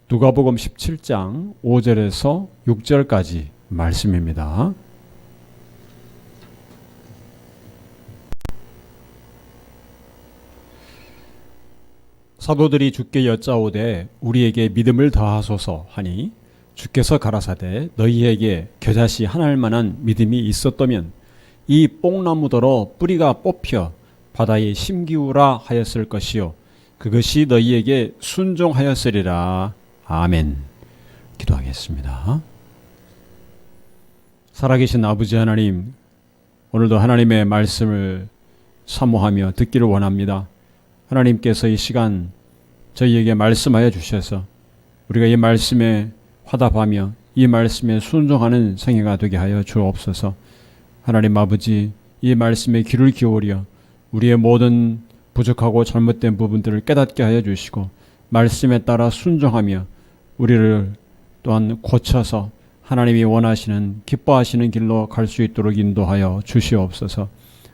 누가복음 17장 5절에서 6절까지 말씀입니다. 사도들이 주께 여짜오되 우리에게 믿음을 더하소서 하니 주께서 가라사대 너희에게 겨자씨 하나일 만한 믿음이 있었다면 이 뽕나무더러 뿌리가 뽑혀 바다에 심기우라 하였을 것이요 그것이 너희에게 순종하였으리라. 아멘. 기도하겠습니다. 살아계신 아버지 하나님, 오늘도 하나님의 말씀을 사모하며 듣기를 원합니다. 하나님께서 이 시간 저희에게 말씀하여 주셔서 우리가 이 말씀에 화답하며 이 말씀에 순종하는 생애가 되게 하여 주옵소서. 하나님 아버지, 이 말씀에 귀를 기울여 우리의 모든 부족하고 잘못된 부분들을 깨닫게 하여 주시고 말씀에 따라 순종하며 우리를 또한 고쳐서 하나님이 원하시는 기뻐하시는 길로 갈 수 있도록 인도하여 주시옵소서.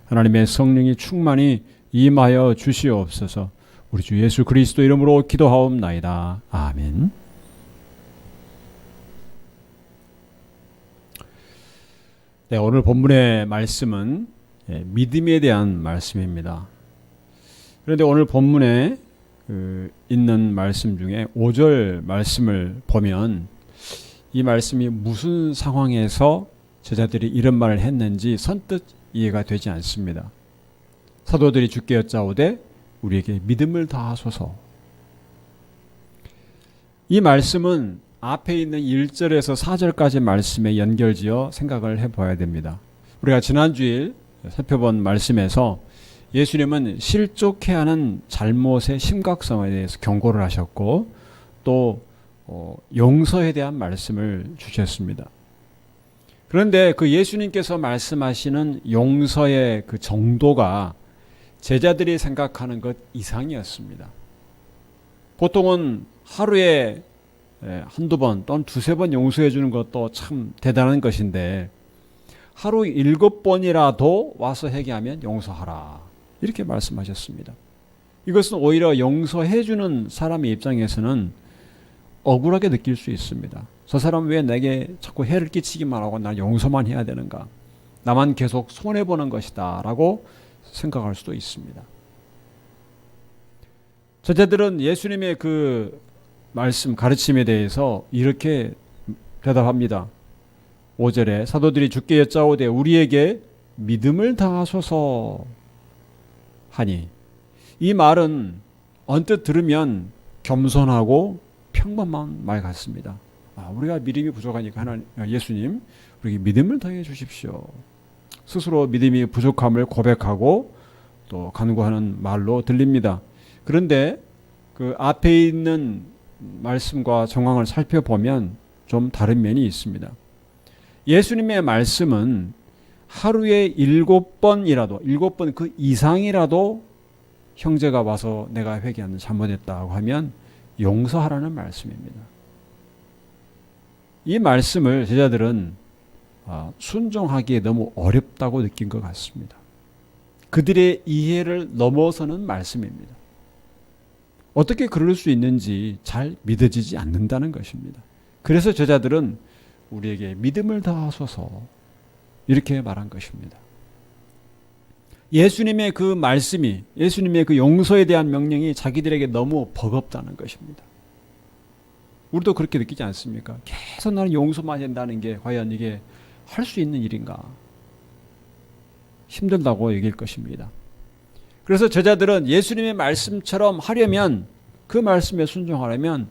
하나님의 성령이 충만히 임하여 주시옵소서. 우리 주 예수 그리스도 이름으로 기도하옵나이다. 아멘. 네, 오늘 본문의 말씀은 믿음에 대한 말씀입니다. 그런데 오늘 본문에 있는 말씀 중에 5절 말씀을 보면 이 말씀이 무슨 상황에서 제자들이 이런 말을 했는지 선뜻 이해가 되지 않습니다. 사도들이 주께 여짜오되 우리에게 믿음을 다하소서. 이 말씀은 앞에 있는 1절에서 4절까지 말씀에 연결지어 생각을 해봐야 됩니다. 우리가 지난주일 살펴본 말씀에서 예수님은 실족해야 하는 잘못의 심각성에 대해서 경고를 하셨고 또 용서에 대한 말씀을 주셨습니다. 그런데 그 예수님께서 말씀하시는 용서의 그 정도가 제자들이 생각하는 것 이상이었습니다. 보통은 하루에 한두 번 또는 두세 번 용서해 주는 것도 참 대단한 것인데 하루 7번이라도 와서 회개하면 용서하라. 이렇게 말씀하셨습니다. 이것은 오히려 용서해 주는 사람의 입장에서는 억울하게 느낄 수 있습니다. 저 사람 왜 내게 자꾸 해를 끼치기만 하고 난 용서만 해야 되는가? 나만 계속 손해보는 것이다 라고 생각할 수도 있습니다. 제자들은 예수님의 그 말씀 가르침에 대해서 이렇게 대답합니다. 5절에 사도들이 주께 여짜오되 우리에게 믿음을 다하소서 하니, 이 말은 언뜻 들으면 겸손하고 평범한 말 같습니다. 우리가 믿음이 부족하니까 예수님 우리에게 믿음을 더해 주십시오. 스스로 믿음이 부족함을 고백하고 또 간구하는 말로 들립니다. 그런데 그 앞에 있는 말씀과 정황을 살펴보면 좀 다른 면이 있습니다. 예수님의 말씀은 하루에 7번이라도 7번 그 이상이라도 형제가 와서 내가 회개하는 잘못했다고 하면 용서하라는 말씀입니다. 이 말씀을 제자들은 순종하기에 너무 어렵다고 느낀 것 같습니다. 그들의 이해를 넘어서는 말씀입니다. 어떻게 그럴 수 있는지 잘 믿어지지 않는다는 것입니다. 그래서 제자들은 우리에게 믿음을 다하소서 이렇게 말한 것입니다. 예수님의 그 말씀이, 예수님의 그 용서에 대한 명령이 자기들에게 너무 버겁다는 것입니다. 우리도 그렇게 느끼지 않습니까? 계속 나는 용서만 한다는 게 과연 이게 할 수 있는 일인가? 힘들다고 얘기할 것입니다. 그래서 제자들은 예수님의 말씀처럼 하려면, 그 말씀에 순종하려면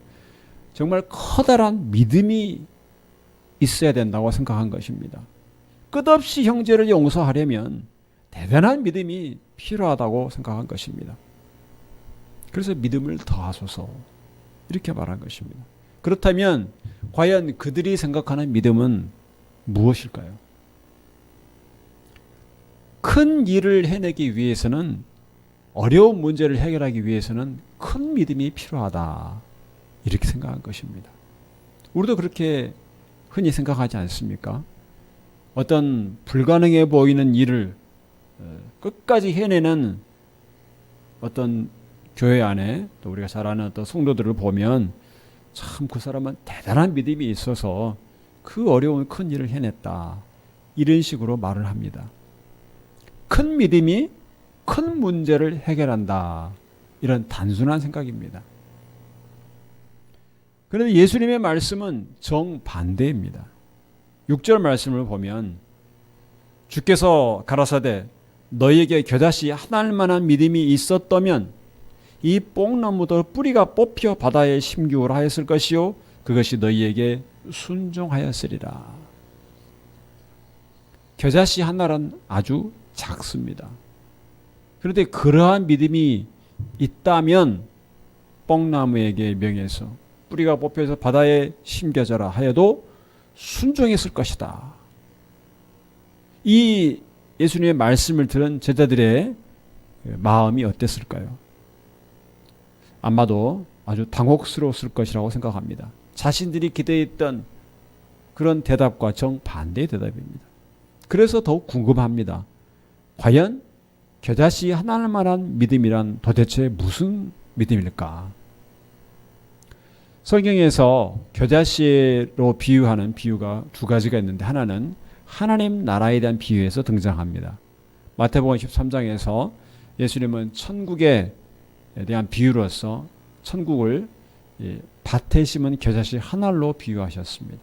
정말 커다란 믿음이 있어야 된다고 생각한 것입니다. 끝없이 형제를 용서하려면 대단한 믿음이 필요하다고 생각한 것입니다. 그래서 믿음을 더하소서 이렇게 말한 것입니다. 그렇다면 과연 그들이 생각하는 믿음은 무엇일까요? 큰 일을 해내기 위해서는, 어려운 문제를 해결하기 위해서는 큰 믿음이 필요하다 이렇게 생각한 것입니다. 우리도 그렇게 흔히 생각하지 않습니까? 어떤 불가능해 보이는 일을 끝까지 해내는 어떤 교회 안에 또 우리가 잘 아는 어떤 성도들을 보면 참 그 사람은 대단한 믿음이 있어서 그 어려운 큰 일을 해냈다. 이런 식으로 말을 합니다. 큰 믿음이 큰 문제를 해결한다. 이런 단순한 생각입니다. 그런데 예수님의 말씀은 정반대입니다. 6절 말씀을 보면 주께서 가라사대 너희에게 겨자씨 하나일 만한 믿음이 있었다면 이 뽕나무도 뿌리가 뽑혀 바다에 심기우라 하였을 것이요 그것이 너희에게 순종하였으리라. 겨자씨 하나는 아주 작습니다. 그런데 그러한 믿음이 있다면 뽕나무에게 명해서 뿌리가 뽑혀서 바다에 심겨져라 하여도 순종했을 것이다. 이 예수님의 말씀을 들은 제자들의 마음이 어땠을까요? 아마도 아주 당혹스러웠을 것이라고 생각합니다. 자신들이 기대했던 그런 대답과 정반대의 대답입니다. 그래서 더욱 궁금합니다. 과연 겨자씨 하나만한 믿음이란 도대체 무슨 믿음일까? 성경에서 겨자씨로 비유하는 비유가 두 가지가 있는데 하나는 하나님 나라에 대한 비유에서 등장합니다. 마태복음 13장에서 예수님은 천국에 대한 비유로서 천국을 밭에 심은 겨자씨 하나로 비유하셨습니다.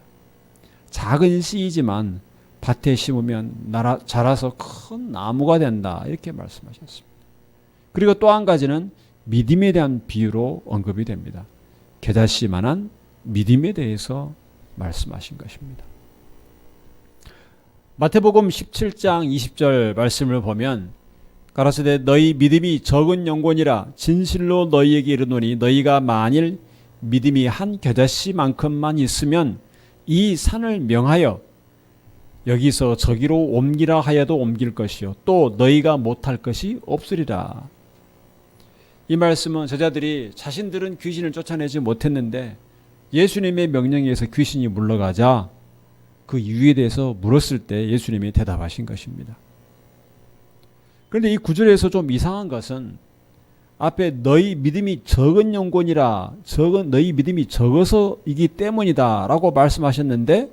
작은 씨이지만 밭에 심으면 자라서 큰 나무가 된다 이렇게 말씀하셨습니다. 그리고 또 한 가지는 믿음에 대한 비유로 언급이 됩니다. 겨자씨만한 믿음에 대해서 말씀하신 것입니다. 마태복음 17장 20절 말씀을 보면 가라사대 너희 믿음이 적은 영혼이라 진실로 너희에게 이르노니 너희가 만일 믿음이 한 겨자씨만큼만 있으면 이 산을 명하여 여기서 저기로 옮기라 하여도 옮길 것이요 또 너희가 못할 것이 없으리라. 이 말씀은 제자들이 자신들은 귀신을 쫓아내지 못했는데 예수님의 명령에 의해서 귀신이 물러가자 그 이유에 대해서 물었을 때 예수님이 대답하신 것입니다. 그런데 이 구절에서 좀 이상한 것은 앞에 너희 믿음이 적은 영혼이라 너희 믿음이 적어서이기 때문이다 라고 말씀하셨는데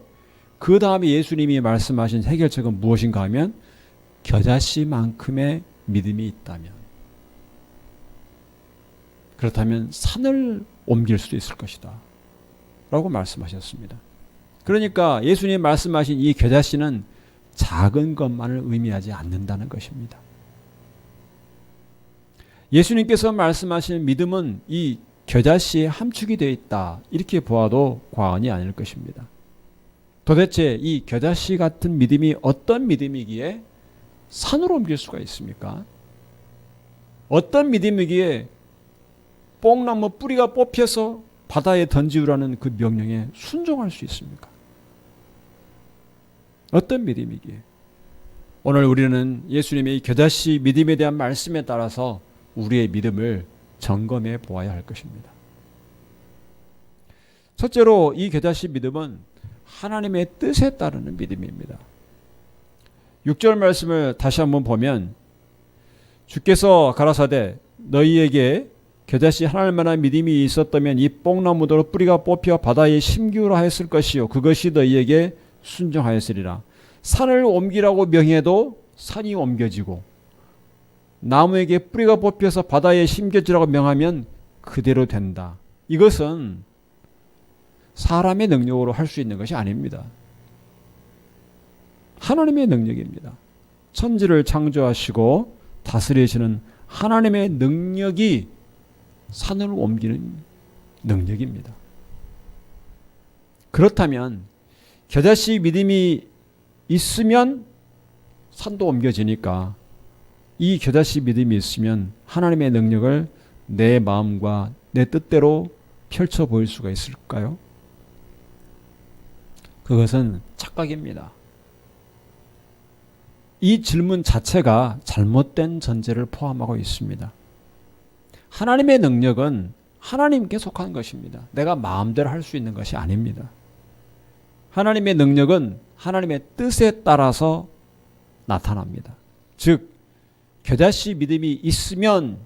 그 다음에 예수님이 말씀하신 해결책은 무엇인가 하면 겨자씨만큼의 믿음이 있다면 그렇다면 산을 옮길 수도 있을 것이다 라고 말씀하셨습니다. 그러니까 예수님이 말씀하신 이 겨자씨는 작은 것만을 의미하지 않는다는 것입니다. 예수님께서 말씀하신 믿음은 이 겨자씨에 함축이 되어 있다 이렇게 보아도 과언이 아닐 것입니다. 도대체 이 겨자씨 같은 믿음이 어떤 믿음이기에 산으로 옮길 수가 있습니까? 어떤 믿음이기에 뽕나무 뿌리가 뽑혀서 바다에 던지우라는 그 명령에 순종할 수 있습니까? 어떤 믿음이기에? 오늘 우리는 예수님의 이 겨자씨 믿음에 대한 말씀에 따라서 우리의 믿음을 점검해 보아야 할 것입니다. 첫째로 이 겨자씨 믿음은 하나님의 뜻에 따르는 믿음입니다. 6절 말씀을 다시 한번 보면 주께서 가라사대 너희에게 겨자씨 하나일 만한 믿음이 있었다면 이 뽕나무도 뿌리가 뽑혀 바다에 심기우라 하였을 것이요 그것이 너희에게 순종하였으리라. 산을 옮기라고 명해도 산이 옮겨지고 나무에게 뿌리가 뽑혀서 바다에 심겨지라고 명하면 그대로 된다. 이것은 사람의 능력으로 할 수 있는 것이 아닙니다. 하나님의 능력입니다. 천지를 창조하시고 다스리시는 하나님의 능력이 산을 옮기는 능력입니다. 그렇다면 겨자씨 믿음이 있으면 산도 옮겨지니까 이 겨자씨 믿음이 있으면 하나님의 능력을 내 마음과 내 뜻대로 펼쳐 보일 수가 있을까요? 그것은 착각입니다. 이 질문 자체가 잘못된 전제를 포함하고 있습니다. 하나님의 능력은 하나님께 속한 것입니다. 내가 마음대로 할 수 있는 것이 아닙니다. 하나님의 능력은 하나님의 뜻에 따라서 나타납니다. 즉 겨자씨 믿음이 있으면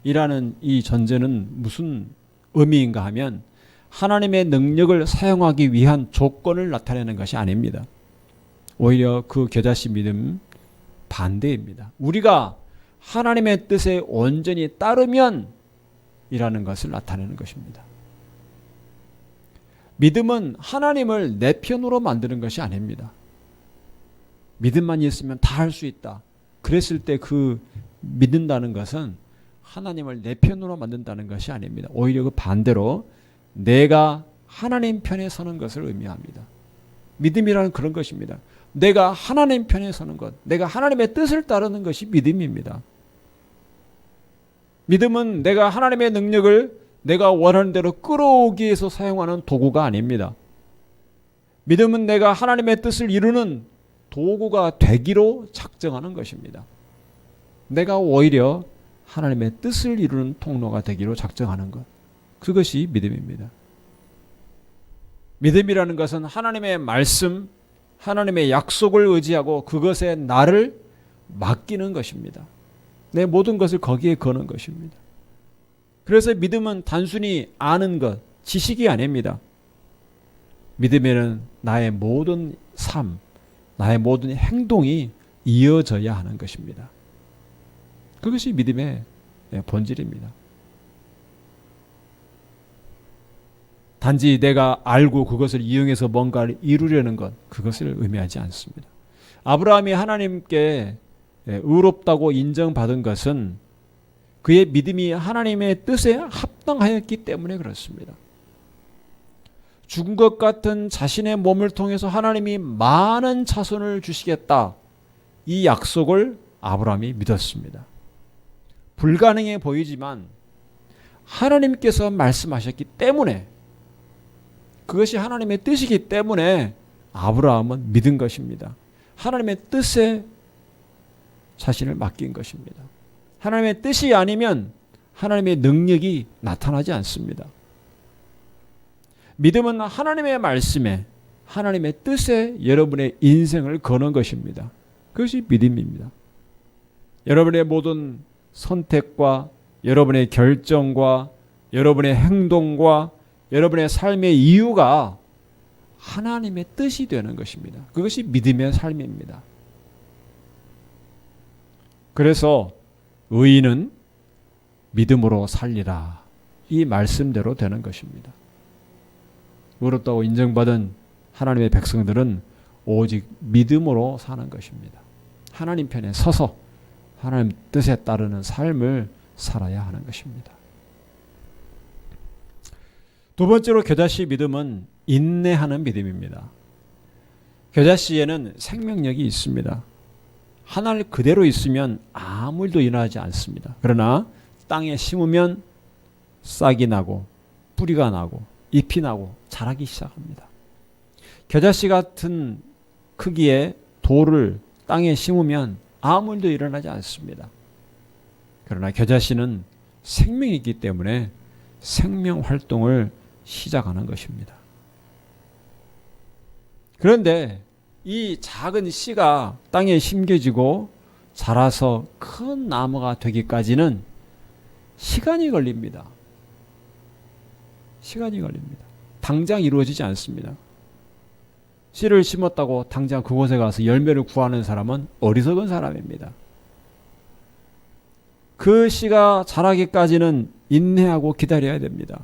이라는 이 전제는 무슨 의미인가 하면 하나님의 능력을 사용하기 위한 조건을 나타내는 것이 아닙니다. 오히려 그 겨자씨 믿음 반대입니다. 우리가 하나님의 뜻에 온전히 따르면 이라는 것을 나타내는 것입니다. 믿음은 하나님을 내 편으로 만드는 것이 아닙니다. 믿음만 있으면 다 할 수 있다. 그랬을 때 그 믿는다는 것은 하나님을 내 편으로 만든다는 것이 아닙니다. 오히려 그 반대로 내가 하나님 편에 서는 것을 의미합니다. 믿음이라는 그런 것입니다. 내가 하나님 편에 서는 것, 내가 하나님의 뜻을 따르는 것이 믿음입니다. 믿음은 내가 하나님의 능력을 내가 원하는 대로 끌어오기 위해서 사용하는 도구가 아닙니다. 믿음은 내가 하나님의 뜻을 이루는 도구가 되기로 작정하는 것입니다. 내가 오히려 하나님의 뜻을 이루는 통로가 되기로 작정하는 것, 그것이 믿음입니다. 믿음이라는 것은 하나님의 말씀, 하나님의 약속을 의지하고 그것에 나를 맡기는 것입니다. 내 모든 것을 거기에 거는 것입니다. 그래서 믿음은 단순히 아는 것, 지식이 아닙니다. 믿음에는 나의 모든 삶, 나의 모든 행동이 이어져야 하는 것입니다. 그것이 믿음의 본질입니다. 단지 내가 알고 그것을 이용해서 뭔가를 이루려는 것, 그것을 의미하지 않습니다. 아브라함이 하나님께 의롭다고 인정받은 것은 그의 믿음이 하나님의 뜻에 합당하였기 때문에 그렇습니다. 죽은 것 같은 자신의 몸을 통해서 하나님이 많은 자손을 주시겠다, 이 약속을 아브라함이 믿었습니다. 불가능해 보이지만 하나님께서 말씀하셨기 때문에, 그것이 하나님의 뜻이기 때문에 아브라함은 믿은 것입니다. 하나님의 뜻에 자신을 맡긴 것입니다. 하나님의 뜻이 아니면 하나님의 능력이 나타나지 않습니다. 믿음은 하나님의 말씀에, 하나님의 뜻에 여러분의 인생을 거는 것입니다. 그것이 믿음입니다. 여러분의 모든 선택과 여러분의 결정과 여러분의 행동과 여러분의 삶의 이유가 하나님의 뜻이 되는 것입니다. 그것이 믿음의 삶입니다. 그래서 의인은 믿음으로 살리라, 이 말씀대로 되는 것입니다. 의롭다고 인정받은 하나님의 백성들은 오직 믿음으로 사는 것입니다. 하나님 편에 서서 하나님 뜻에 따르는 삶을 살아야 하는 것입니다. 두 번째로 겨자씨 믿음은 인내하는 믿음입니다. 겨자씨에는 생명력이 있습니다. 하늘 그대로 있으면 아무 일도 일어나지 않습니다. 그러나 땅에 심으면 싹이 나고 뿌리가 나고 잎이 나고 자라기 시작합니다. 겨자씨 같은 크기의 돌을 땅에 심으면 아무 일도 일어나지 않습니다. 그러나 겨자씨는 생명이 있기 때문에 생명 활동을 시작하는 것입니다. 그런데 이 작은 씨가 땅에 심겨지고 자라서 큰 나무가 되기까지는 시간이 걸립니다. 시간이 걸립니다. 당장 이루어지지 않습니다. 씨를 심었다고 당장 그곳에 가서 열매를 구하는 사람은 어리석은 사람입니다. 그 씨가 자라기까지는 인내하고 기다려야 됩니다.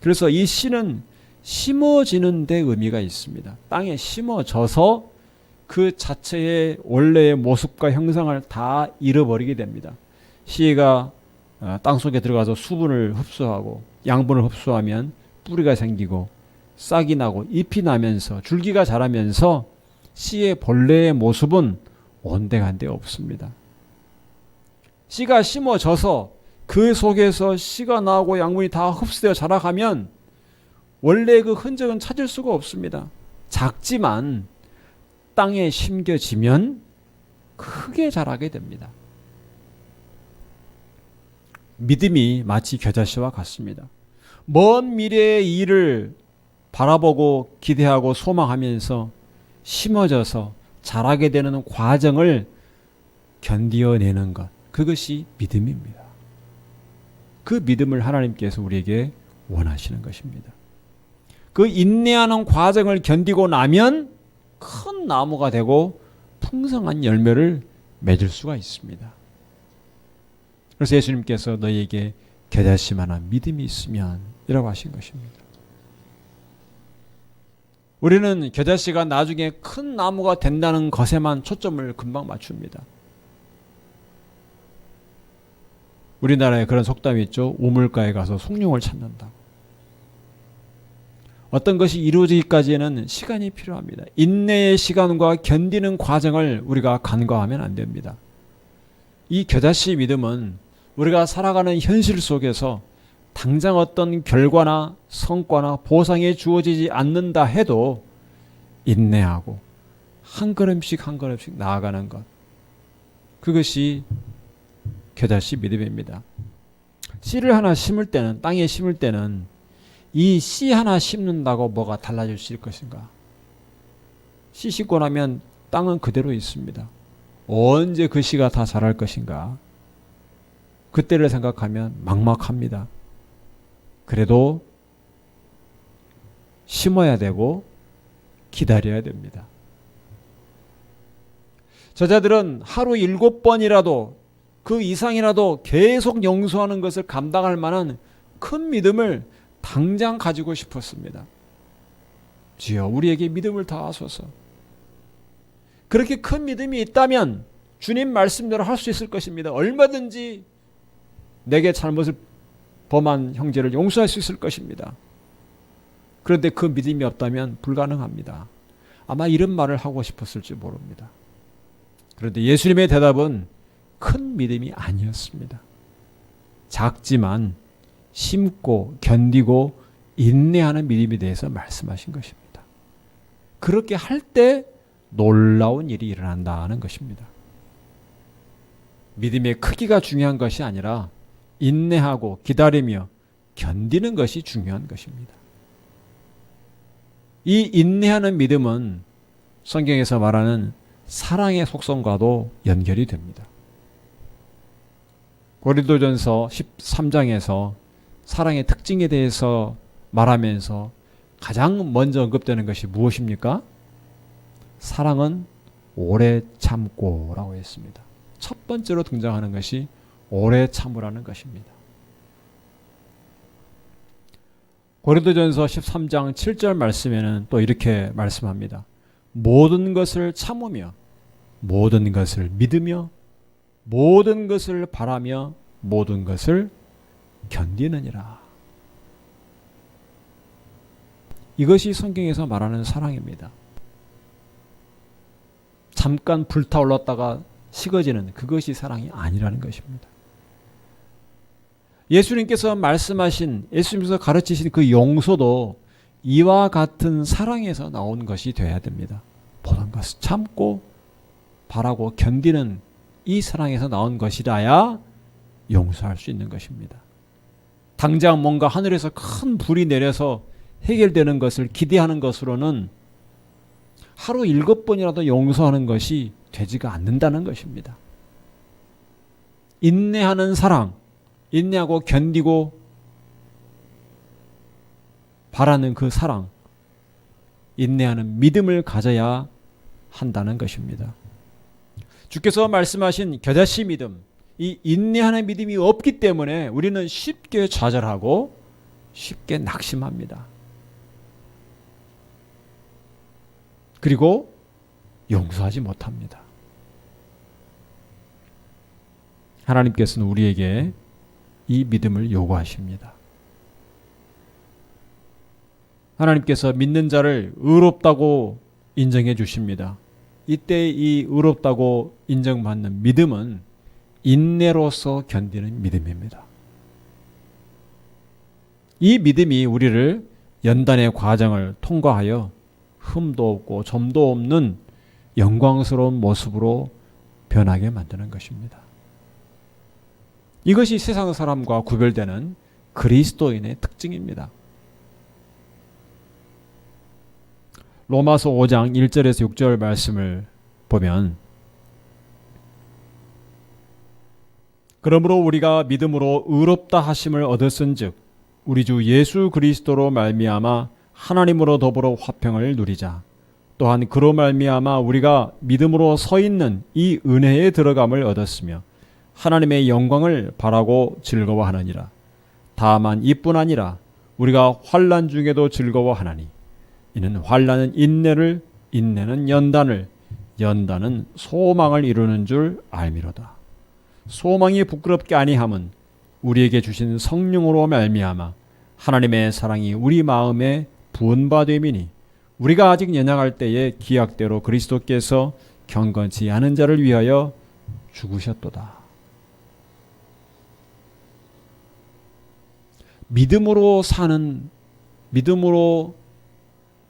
그래서 이 씨는 심어지는 데 의미가 있습니다. 땅에 심어져서 그 자체의 원래의 모습과 형상을 다 잃어버리게 됩니다. 씨가 땅속에 들어가서 수분을 흡수하고 양분을 흡수하면 뿌리가 생기고 싹이 나고 잎이 나면서 줄기가 자라면서 씨의 본래의 모습은 온데간데 없습니다. 씨가 심어져서 그 속에서 씨가 나오고 양분이 다 흡수되어 자라가면 원래 그 흔적은 찾을 수가 없습니다. 작지만 땅에 심겨지면 크게 자라게 됩니다. 믿음이 마치 겨자씨와 같습니다. 먼 미래의 일을 바라보고 기대하고 소망하면서 심어져서 자라게 되는 과정을 견디어내는 것, 그것이 믿음입니다. 그 믿음을 하나님께서 우리에게 원하시는 것입니다. 그 인내하는 과정을 견디고 나면 큰 나무가 되고 풍성한 열매를 맺을 수가 있습니다. 그래서 예수님께서 너희에게 겨자씨만한 믿음이 있으면 이라고 하신 것입니다. 우리는 겨자씨가 나중에 큰 나무가 된다는 것에만 초점을 금방 맞춥니다. 우리나라에 그런 속담이 있죠. 우물가에 가서 숭늉을 찾는다고. 어떤 것이 이루어지기까지는 시간이 필요합니다. 인내의 시간과 견디는 과정을 우리가 간과하면 안 됩니다. 이 겨자씨 믿음은 우리가 살아가는 현실 속에서 당장 어떤 결과나 성과나 보상이 주어지지 않는다 해도 인내하고 한 걸음씩 한 걸음씩 나아가는 것, 그것이 겨자씨 믿음입니다. 씨를 하나 심을 때는, 땅에 심을 때는 이 씨 하나 심는다고 뭐가 달라질 수 있을 것인가? 씨 심고 나면 땅은 그대로 있습니다. 언제 그 씨가 다 자랄 것인가? 그때를 생각하면 막막합니다. 그래도 심어야 되고 기다려야 됩니다. 저자들은 하루 7번이라도 그 이상이라도 계속 용서하는 것을 감당할 만한 큰 믿음을 당장 가지고 싶었습니다. 주여 우리에게 믿음을 다하소서. 그렇게 큰 믿음이 있다면 주님 말씀대로 할 수 있을 것입니다. 얼마든지 내게 잘못을 범한 형제를 용서할 수 있을 것입니다. 그런데 그 믿음이 없다면 불가능합니다. 아마 이런 말을 하고 싶었을지 모릅니다. 그런데 예수님의 대답은 큰 믿음이 아니었습니다. 작지만 심고 견디고 인내하는 믿음에 대해서 말씀하신 것입니다. 그렇게 할 때 놀라운 일이 일어난다는 것입니다. 믿음의 크기가 중요한 것이 아니라 인내하고 기다리며 견디는 것이 중요한 것입니다. 이 인내하는 믿음은 성경에서 말하는 사랑의 속성과도 연결이 됩니다. 고린도전서 13장에서 사랑의 특징에 대해서 말하면서 가장 먼저 언급되는 것이 무엇입니까? 사랑은 오래 참고 라고 했습니다. 첫 번째로 등장하는 것이 오래 참으라는 것입니다. 고린도전서 13장 7절 말씀에는 또 이렇게 말씀합니다. 모든 것을 참으며 모든 것을 믿으며 모든 것을 바라며 모든 것을 견디느니라. 이것이 성경에서 말하는 사랑입니다. 잠깐 불타올랐다가 식어지는 그것이 사랑이 아니라는 것입니다. 예수님께서 말씀하신, 예수님께서 가르치신 그 용서도 이와 같은 사랑에서 나온 것이 되어야 됩니다. 모든 것을 참고 바라고 견디는 이 사랑에서 나온 것이라야 용서할 수 있는 것입니다. 당장 뭔가 하늘에서 큰 불이 내려서 해결되는 것을 기대하는 것으로는 하루 7번이라도 용서하는 것이 되지가 않는다는 것입니다. 인내하는 사랑, 인내하고 견디고 바라는 그 사랑, 인내하는 믿음을 가져야 한다는 것입니다. 주께서 말씀하신 겨자씨 믿음, 이 인내하는 믿음이 없기 때문에 우리는 쉽게 좌절하고 쉽게 낙심합니다. 그리고 용서하지 못합니다. 하나님께서는 우리에게 이 믿음을 요구하십니다. 하나님께서 믿는 자를 의롭다고 인정해 주십니다. 이때 이 의롭다고 인정받는 믿음은 인내로서 견디는 믿음입니다. 이 믿음이 우리를 연단의 과정을 통과하여 흠도 없고 점도 없는 영광스러운 모습으로 변하게 만드는 것입니다. 이것이 세상 사람과 구별되는 그리스도인의 특징입니다. 로마서 5장 1절에서 6절 말씀을 보면 그러므로 우리가 믿음으로 의롭다 하심을 얻었은즉 우리 주 예수 그리스도로 말미암아 하나님으로 더불어 화평을 누리자. 또한 그로 말미암아 우리가 믿음으로 서 있는 이 은혜에 들어감을 얻었으며 하나님의 영광을 바라고 즐거워하느니라. 다만 이뿐 아니라 우리가 환난 중에도 즐거워하나니 이는 환난은 인내를, 인내는 연단을, 연단은 소망을 이루는 줄 알미로다. 소망이 부끄럽게 아니함은 우리에게 주신 성령으로 말미암아 하나님의 사랑이 우리 마음에 부은바됨이니 우리가 아직 연약할 때에 기약대로 그리스도께서 경건치 않은 자를 위하여 죽으셨도다. 믿음으로 사는, 믿음으로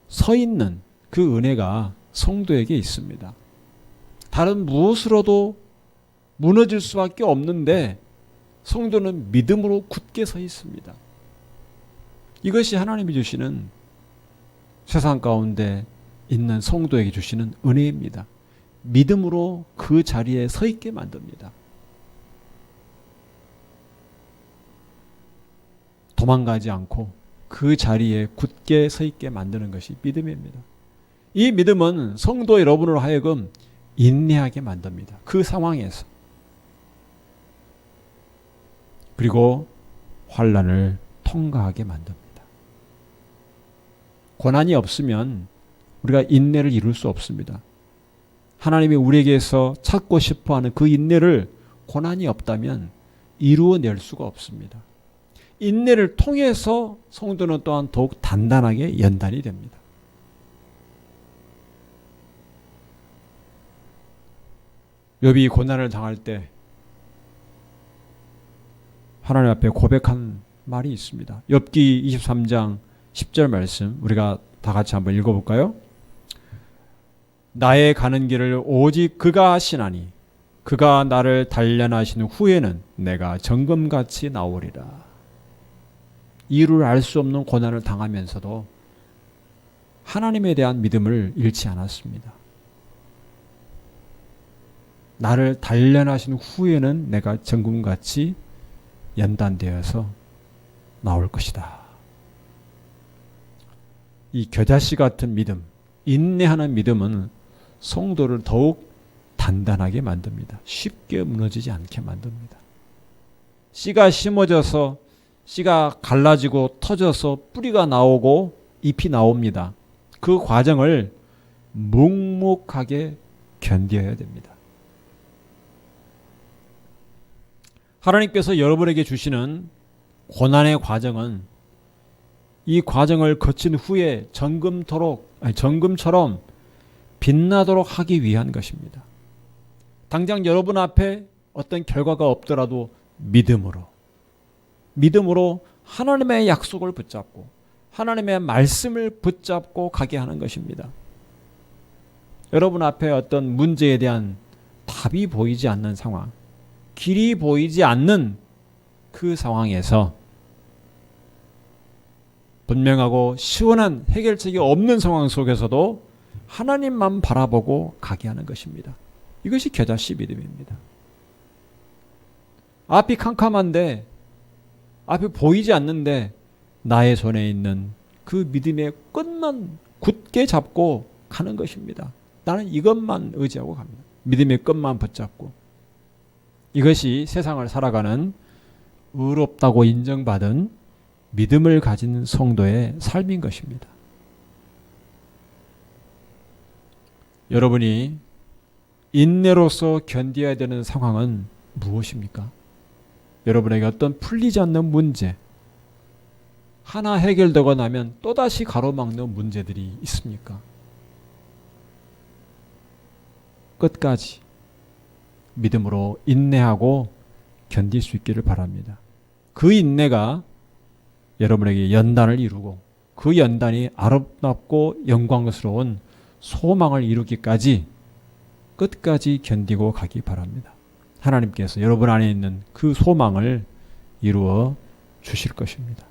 서 있는 그 은혜가 성도에게 있습니다. 다른 무엇으로도 무너질 수밖에 없는데 성도는 믿음으로 굳게 서 있습니다. 이것이 하나님이 주시는 세상 가운데 있는 성도에게 주시는 은혜입니다. 믿음으로 그 자리에 서 있게 만듭니다. 도망가지 않고 그 자리에 굳게 서 있게 만드는 것이 믿음입니다. 이 믿음은 성도 여러분으로 하여금 인내하게 만듭니다. 그 상황에서. 그리고 환난을 통과하게 만듭니다. 고난이 없으면 우리가 인내를 이룰 수 없습니다. 하나님이 우리에게서 찾고 싶어하는 그 인내를 고난이 없다면 이루어낼 수가 없습니다. 인내를 통해서 성도는 또한 더욱 단단하게 연단이 됩니다. 욥이 고난을 당할 때 하나님 앞에 고백한 말이 있습니다. 욥기 23장 10절 말씀 우리가 다 같이 한번 읽어볼까요? 나의 가는 길을 오직 그가 하시나니 그가 나를 단련하신 후에는 내가 정금같이 나오리라. 이유를 알 수 없는 고난을 당하면서도 하나님에 대한 믿음을 잃지 않았습니다. 나를 단련하신 후에는 내가 정금같이 연단되어서 나올 것이다. 이 겨자씨 같은 믿음, 인내하는 믿음은 성도를 더욱 단단하게 만듭니다. 쉽게 무너지지 않게 만듭니다. 씨가 심어져서 씨가 갈라지고 터져서 뿌리가 나오고 잎이 나옵니다. 그 과정을 묵묵하게 견뎌야 됩니다. 하나님께서 여러분에게 주시는 고난의 과정은 이 과정을 거친 후에 정금처럼 빛나도록 하기 위한 것입니다. 당장 여러분 앞에 어떤 결과가 없더라도 믿음으로 하나님의 약속을 붙잡고 하나님의 말씀을 붙잡고 가게 하는 것입니다. 여러분 앞에 어떤 문제에 대한 답이 보이지 않는 상황, 길이 보이지 않는 그 상황에서 분명하고 시원한 해결책이 없는 상황 속에서도 하나님만 바라보고 가게 하는 것입니다. 이것이 겨자씨 믿음입니다. 앞이 캄캄한데 앞이 보이지 않는데 나의 손에 있는 그 믿음의 끈만 굳게 잡고 가는 것입니다. 나는 이것만 의지하고 갑니다. 믿음의 끈만 붙잡고. 이것이 세상을 살아가는 의롭다고 인정받은 믿음을 가진 성도의 삶인 것입니다. 여러분이 인내로서 견뎌야 되는 상황은 무엇입니까? 여러분에게 어떤 풀리지 않는 문제, 하나 해결되고 나면 또다시 가로막는 문제들이 있습니까? 끝까지 믿음으로 인내하고 견딜 수 있기를 바랍니다. 그 인내가 여러분에게 연단을 이루고 그 연단이 아름답고 영광스러운 소망을 이루기까지 끝까지 견디고 가기 바랍니다. 하나님께서 여러분 안에 있는 그 소망을 이루어 주실 것입니다.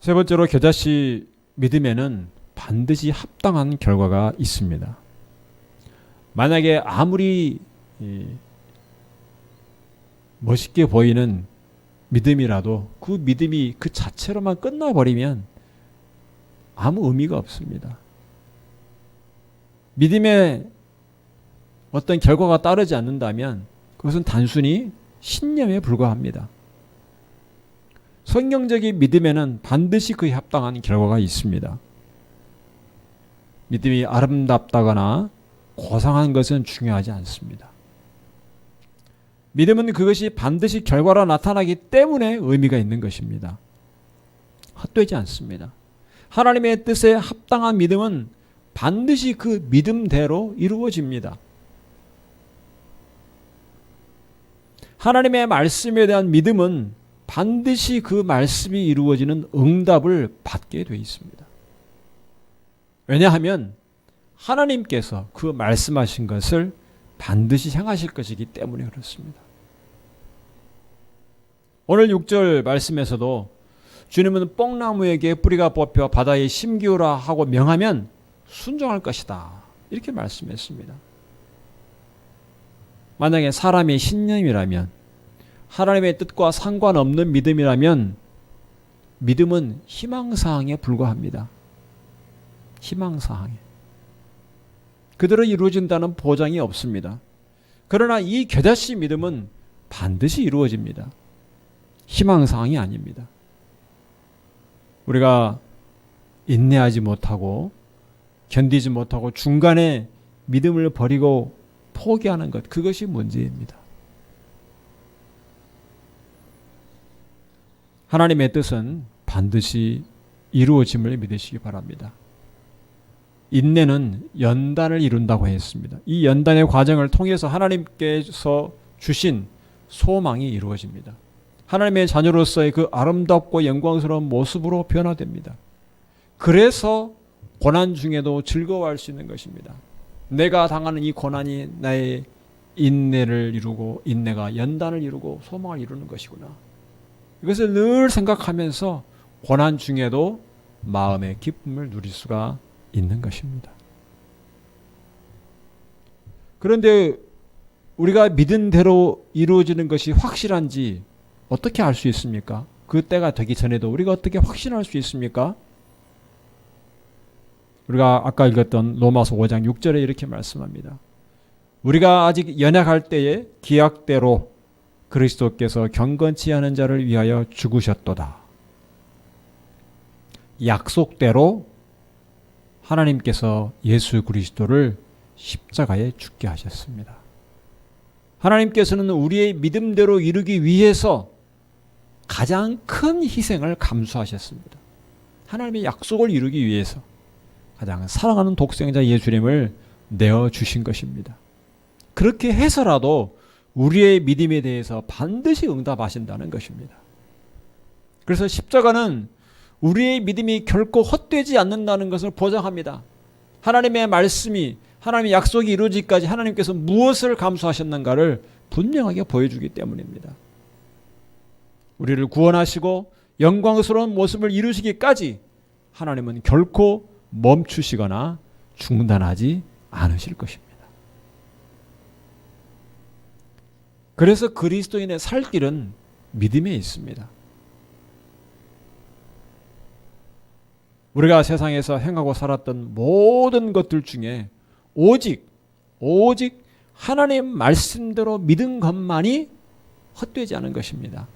세 번째로 겨자씨 믿음에는 반드시 합당한 결과가 있습니다. 만약에 아무리 멋있게 보이는 믿음이라도 그 믿음이 그 자체로만 끝나버리면 아무 의미가 없습니다. 믿음의 어떤 결과가 따르지 않는다면 그것은 단순히 신념에 불과합니다. 성경적인 믿음에는 반드시 그에 합당한 결과가 있습니다. 믿음이 아름답다거나 고상한 것은 중요하지 않습니다. 믿음은 그것이 반드시 결과로 나타나기 때문에 의미가 있는 것입니다. 헛되지 않습니다. 하나님의 뜻에 합당한 믿음은 반드시 그 믿음대로 이루어집니다. 하나님의 말씀에 대한 믿음은 반드시 그 말씀이 이루어지는 응답을 받게 되어 있습니다. 왜냐하면 하나님께서 그 말씀하신 것을 반드시 행하실 것이기 때문에 그렇습니다. 오늘 6절 말씀에서도 주님은 뽕나무에게 뿌리가 뽑혀 바다에 심기우라 하고 명하면 순종할 것이다, 이렇게 말씀했습니다. 만약에 사람의 신념이라면, 하나님의 뜻과 상관없는 믿음이라면 믿음은 희망사항에 불과합니다. 희망사항에. 그대로 이루어진다는 보장이 없습니다. 그러나 이 겨자씨 믿음은 반드시 이루어집니다. 희망사항이 아닙니다. 우리가 인내하지 못하고 견디지 못하고 중간에 믿음을 버리고 포기하는 것, 그것이 문제입니다. 하나님의 뜻은 반드시 이루어짐을 믿으시기 바랍니다. 인내는 연단을 이룬다고 했습니다. 이 연단의 과정을 통해서 하나님께서 주신 소망이 이루어집니다. 하나님의 자녀로서의 그 아름답고 영광스러운 모습으로 변화됩니다. 그래서 고난 중에도 즐거워할 수 있는 것입니다. 내가 당하는 이 고난이 나의 인내를 이루고, 인내가 연단을 이루고 소망을 이루는 것이구나. 이것을 늘 생각하면서 고난 중에도 마음의 기쁨을 누릴 수가 있는 것입니다. 그런데 우리가 믿은 대로 이루어지는 것이 확실한지 어떻게 알 수 있습니까? 그 때가 되기 전에도 우리가 어떻게 확신할 수 있습니까? 우리가 아까 읽었던 로마서 5장 6절에 이렇게 말씀합니다. 우리가 아직 연약할 때에 기약대로 그리스도께서 경건치 않은 자를 위하여 죽으셨도다. 약속대로 하나님께서 예수 그리스도를 십자가에 죽게 하셨습니다. 하나님께서는 우리의 믿음대로 이루기 위해서 가장 큰 희생을 감수하셨습니다. 하나님의 약속을 이루기 위해서 가장 사랑하는 독생자 예수님을 내어주신 것입니다. 그렇게 해서라도 우리의 믿음에 대해서 반드시 응답하신다는 것입니다. 그래서 십자가는 우리의 믿음이 결코 헛되지 않는다는 것을 보장합니다. 하나님의 말씀이, 하나님의 약속이 이루어지기까지 하나님께서 무엇을 감수하셨는가를 분명하게 보여주기 때문입니다. 우리를 구원하시고 영광스러운 모습을 이루시기까지 하나님은 결코 멈추시거나 중단하지 않으실 것입니다. 그래서 그리스도인의 살 길은 믿음에 있습니다. 우리가 세상에서 행하고 살았던 모든 것들 중에 오직 하나님 말씀대로 믿은 것만이 헛되지 않은 것입니다.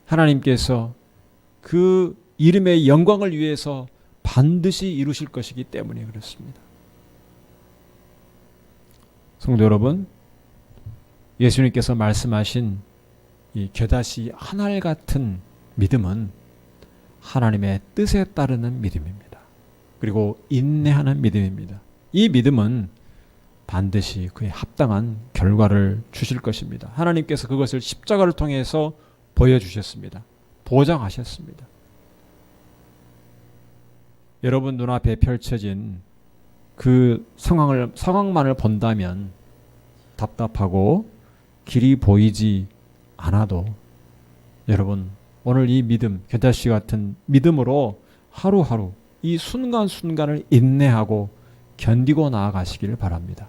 하나님께서 그 이름의 영광을 위해서 반드시 이루실 것이기 때문에 그렇습니다. 성도 여러분, 예수님께서 말씀하신 이 겨자씨 한 알 같은 믿음은 하나님의 뜻에 따르는 믿음입니다. 그리고 인내하는 믿음입니다. 이 믿음은 반드시 그에 합당한 결과를 주실 것입니다. 하나님께서 그것을 십자가를 통해서 보여주셨습니다. 보장하셨습니다. 여러분 눈앞에 펼쳐진 그 상황만을 본다면 답답하고 길이 보이지 않아도 여러분 오늘 이 믿음, 겨자씨 같은 믿음으로 하루하루 이 순간순간을 인내하고 견디고 나아가시기를 바랍니다.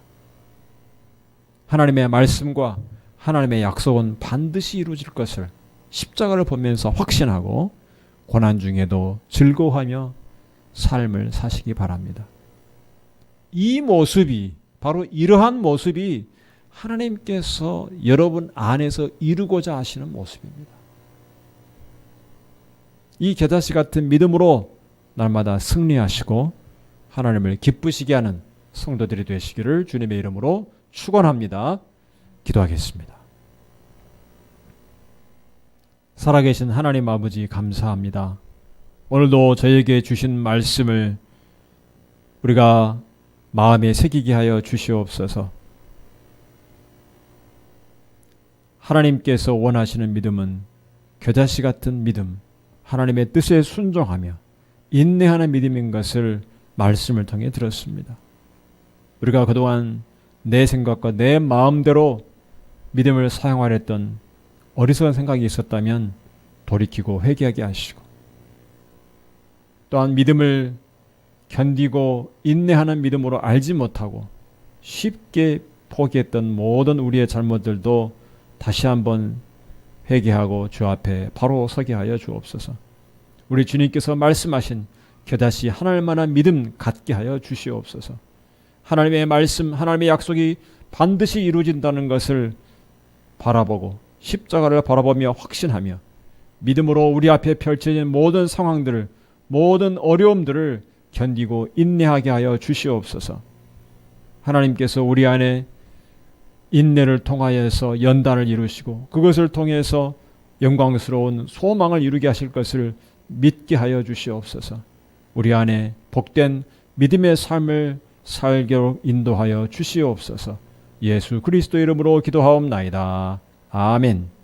하나님의 말씀과 하나님의 약속은 반드시 이루어질 것을 십자가를 보면서 확신하고 고난 중에도 즐거워하며 삶을 사시기 바랍니다. 이 모습이, 바로 이러한 모습이 하나님께서 여러분 안에서 이루고자 하시는 모습입니다. 이 겨자씨 같은 믿음으로 날마다 승리하시고 하나님을 기쁘시게 하는 성도들이 되시기를 주님의 이름으로 축원합니다. 기도하겠습니다. 살아계신 하나님 아버지 감사합니다. 오늘도 저에게 주신 말씀을 우리가 마음에 새기게 하여 주시옵소서. 하나님께서 원하시는 믿음은 겨자씨 같은 믿음, 하나님의 뜻에 순종하며 인내하는 믿음인 것을 말씀을 통해 들었습니다. 우리가 그동안 내 생각과 내 마음대로 믿음을 사용하려 했던 어리석은 생각이 있었다면 돌이키고 회개하게 하시고, 또한 믿음을 견디고 인내하는 믿음으로 알지 못하고 쉽게 포기했던 모든 우리의 잘못들도 다시 한번 회개하고 주 앞에 바로 서게 하여 주옵소서. 우리 주님께서 말씀하신 겨자씨 하나님만한 믿음 갖게 하여 주시옵소서. 하나님의 말씀, 하나님의 약속이 반드시 이루어진다는 것을 바라보고 십자가를 바라보며 확신하며 믿음으로 우리 앞에 펼쳐진 모든 상황들을, 모든 어려움들을 견디고 인내하게 하여 주시옵소서. 하나님께서 우리 안에 인내를 통하여서 연단을 이루시고 그것을 통해서 영광스러운 소망을 이루게 하실 것을 믿게 하여 주시옵소서. 우리 안에 복된 믿음의 삶을 살도록 인도하여 주시옵소서. 예수 그리스도 이름으로 기도하옵나이다. 아멘.